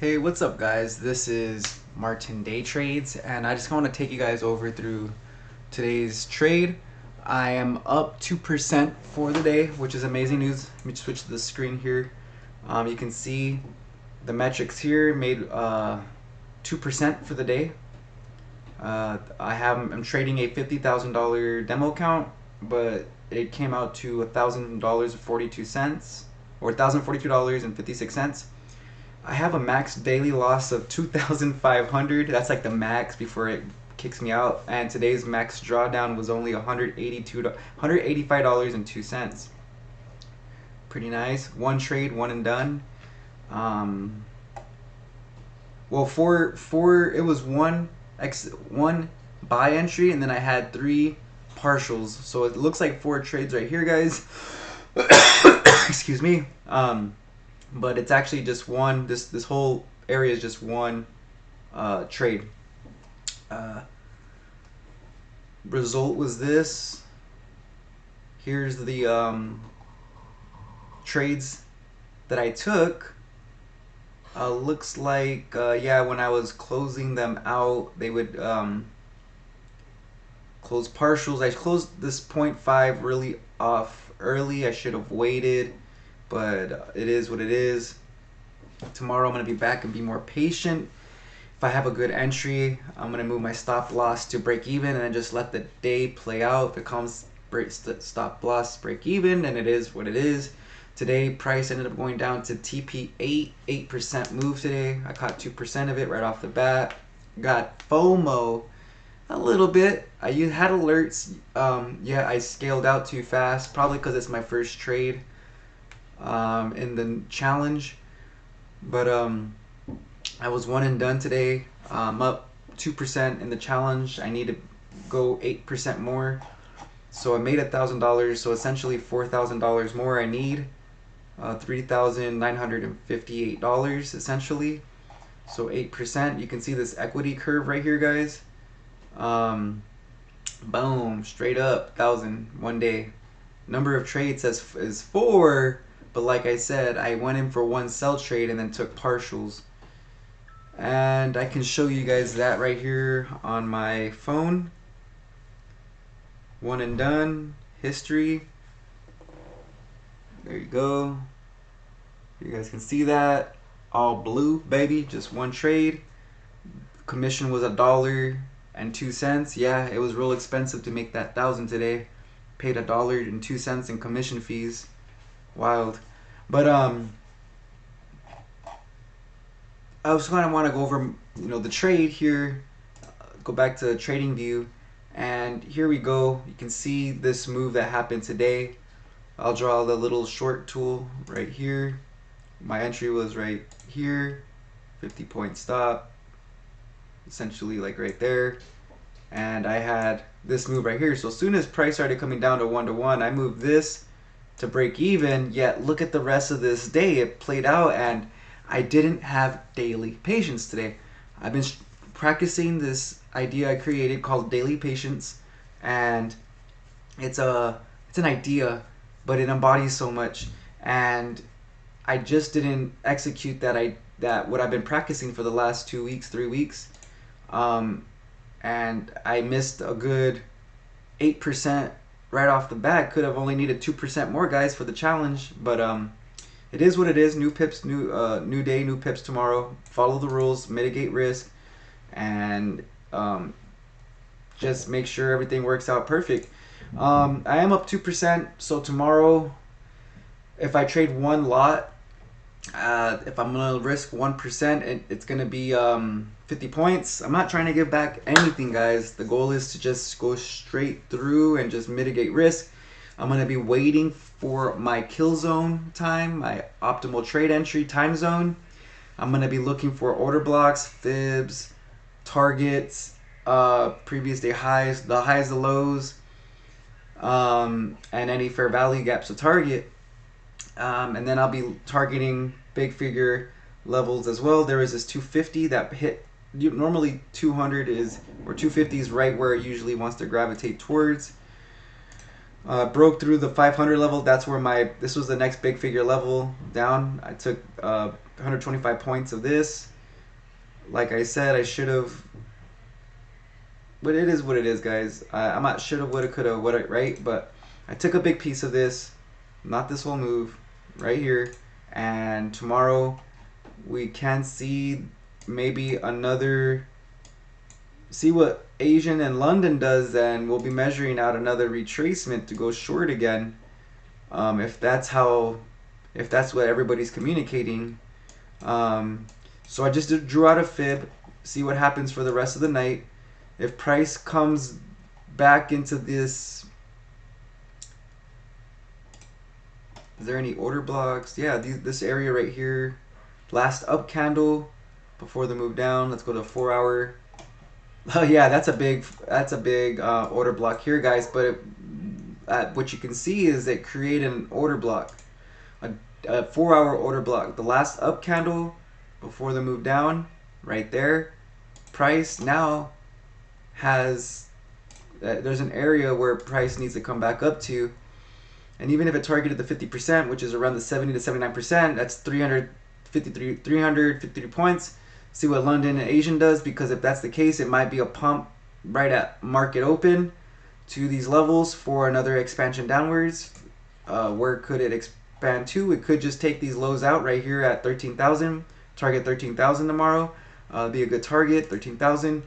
Hey, what's up, guys? This is Martin Day Trades, and I just want to take you guys over through today's trade. I am up 2% for the day, which is amazing news. Let me switch to the screen here. You can see the metrics here made 2% for the day. I'm trading a $50,000 demo account, but it came out to $1,000.42 or $1,042.56. I have a max daily loss of 2,500. That's like the max before it kicks me out. And today's max drawdown was only $185.02. Pretty nice. One trade, one and done. Well, it was one buy entry, and then I had 3 partials. So it looks like 4 trades right here, guys. Excuse me. But it's actually just one. This whole area is just one trade. Result was this. Here's the trades that I took. Looks like yeah, when I was closing them out, they would close partials. I closed this 0.5 really off early. I should have waited, but it is what it is. Tomorrow I'm going to be back and be more patient. If I have a good entry, I'm going to move my stop loss to break even and then just let the day play out. If it comes stop loss break even, and it is what it is. Today price ended up going down to TP8, 8% move today. I caught 2% of it right off the bat. Got FOMO a little bit. I had alerts. Yeah, I scaled out too fast, probably because it's my first trade in the challenge. But I was one and done today. I'm up 2% in the challenge. I need to go 8% more. So I made $1,000. So essentially $4,000 more I need. $3,958 essentially. So 8%. You can see this equity curve right here, guys. Boom, straight up 1,000 one day. Number of trades is 4, but like I said, I went in for one sell trade and then took partials. And I can show you guys that right here on my phone. One and done, history. There you go. You guys can see that. All blue, baby, just one trade. Commission was $1.02. Yeah, it was real expensive to make that 1,000 today. Paid $1.02 in commission fees. Wild. But I was going to want to go over, the trade here. Go back to trading view, and here we go. You can see this move that happened today. I'll draw the little short tool right here. My entry was right here, 50-point stop, essentially like right there. And I had this move right here. So as soon as price started coming down to 1-to-1, I moved this to break even. Yet look at the rest of this day. It played out, and I didn't have daily patience today. I've been practicing this idea I created called daily patience, and it's an idea, but it embodies so much. And I just didn't execute that what I've been practicing for the last 2 weeks, 3 weeks. And I missed a good 8% right off the bat. Could have only needed 2% more, guys, for the challenge. But it is what it is. New pips, new day, new pips tomorrow. Follow the rules, mitigate risk, and just make sure everything works out perfect. I am up 2%. So tomorrow, if I trade one lot, if I'm gonna risk 1%, it's gonna be 50 points. I'm not trying to give back anything, guys. The goal is to just go straight through and just mitigate risk. I'm gonna be waiting for my kill zone time, my optimal trade entry time zone. I'm gonna be looking for order blocks, fibs, targets, previous day highs, the highs, the lows, and any fair value gaps to target. And then I'll be targeting big figure levels as well. There is this 250 that hit. Normally 200 is, or 250 is right where it usually wants to gravitate towards. Broke through the 500 level. That's where this was the next big figure level down. I took 125 points of this. Like I said, I should have, but it is what it is, guys. I'm not shoulda, woulda, coulda, woulda, right? But I took a big piece of this, not this whole move, right here. And tomorrow we can see maybe another, see what Asian and London does, and we'll be measuring out another retracement to go short again. If that's what everybody's communicating. So I just drew out a fib, see what happens for the rest of the night. If price comes back into this, is there any order blocks? Yeah, this area right here, last up candle before the move down. Let's go to 4 hour. Oh yeah, that's a big order block here, guys. But what you can see is it created an order block, a 4 hour order block. The last up candle before the move down, right there. Price now has, there's an area where price needs to come back up to, and even if it targeted the 50%, which is around the 70 to 79%, that's 353 points. See what London and Asian does, because if that's the case, it might be a pump right at market open to these levels for another expansion downwards. Where could it expand to? It could just take these lows out right here at 13,000, target 13,000 tomorrow. Be a good target, 13,000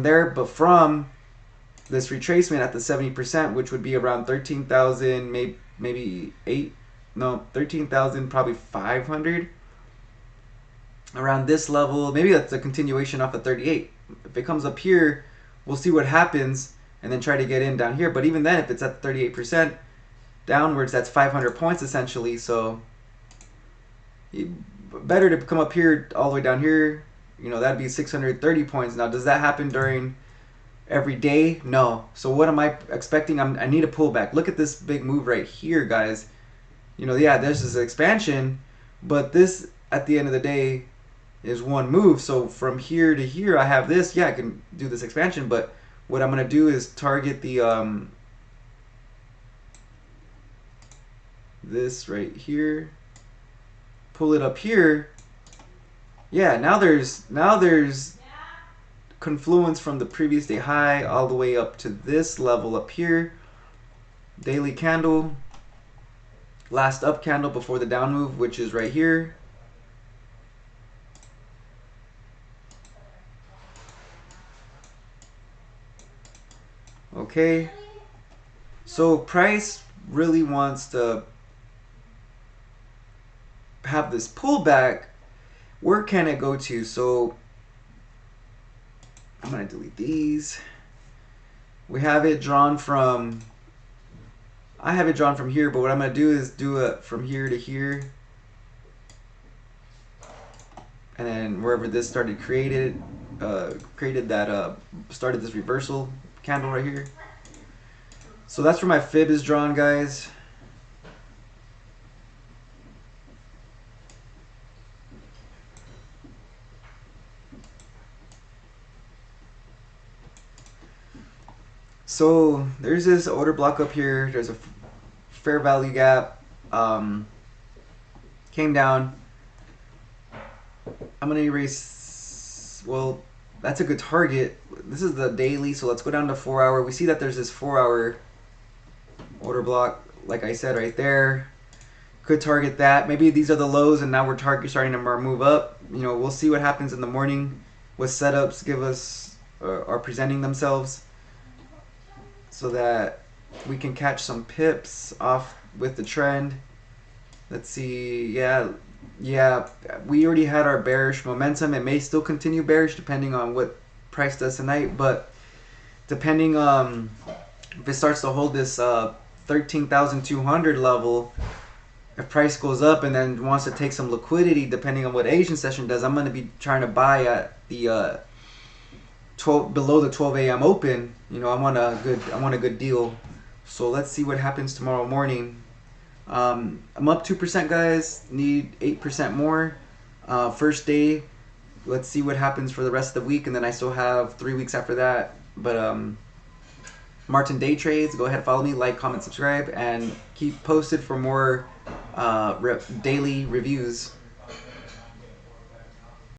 there, but from this retracement at the 70%, which would be around 13,000, maybe 13,000, probably 500. Around this level, maybe that's a continuation off of 38. If it comes up here, we'll see what happens and then try to get in down here. But even then, if it's at 38% downwards, that's 500 points essentially. So better to come up here all the way down here. You know, that'd be 630 points. Now, does that happen during every day? No. So what am I expecting? I need a pullback. Look at this big move right here, guys. You know, yeah, there's this expansion, but this at the end of the day is one move. So from here to here, I have this. Yeah, I can do this expansion, but what I'm gonna do is target the this right here, pull it up here. Yeah, now there's confluence from the previous day high all the way up to this level up here. Daily candle, last up candle before the down move, which is right here. Okay, so price really wants to have this pullback. Where can it go to? So I'm gonna delete these. We have it drawn from, I have it drawn from here, but what I'm gonna do is do it from here to here, and then wherever this started started this reversal candle right here. So that's where my fib is drawn, guys. So there's this order block up here. There's a fair value gap. Came down. I'm gonna erase. Well, that's a good target. This is the daily, so let's go down to 4 hour. We see that there's this 4 hour order block, like I said, right there. Could target that. Maybe these are the lows, and now we're starting to move up. You know, we'll see what happens in the morning. What setups give us are presenting themselves, so that we can catch some pips off with the trend. Let's see. Yeah, we already had our bearish momentum. It may still continue bearish depending on what price does tonight, but depending if it starts to hold this 13,200 level, if price goes up and then wants to take some liquidity, depending on what Asian session does, I'm going to be trying to buy at the 12 below the 12 a.m. open. You know, I want a good deal. So let's see what happens tomorrow morning. I'm up 2%, guys. Need 8% more. First day. Let's see what happens for the rest of the week, and then I still have 3 weeks after that. But Martin Day Trades. Go ahead, follow me, like, comment, subscribe, and keep posted for more daily reviews.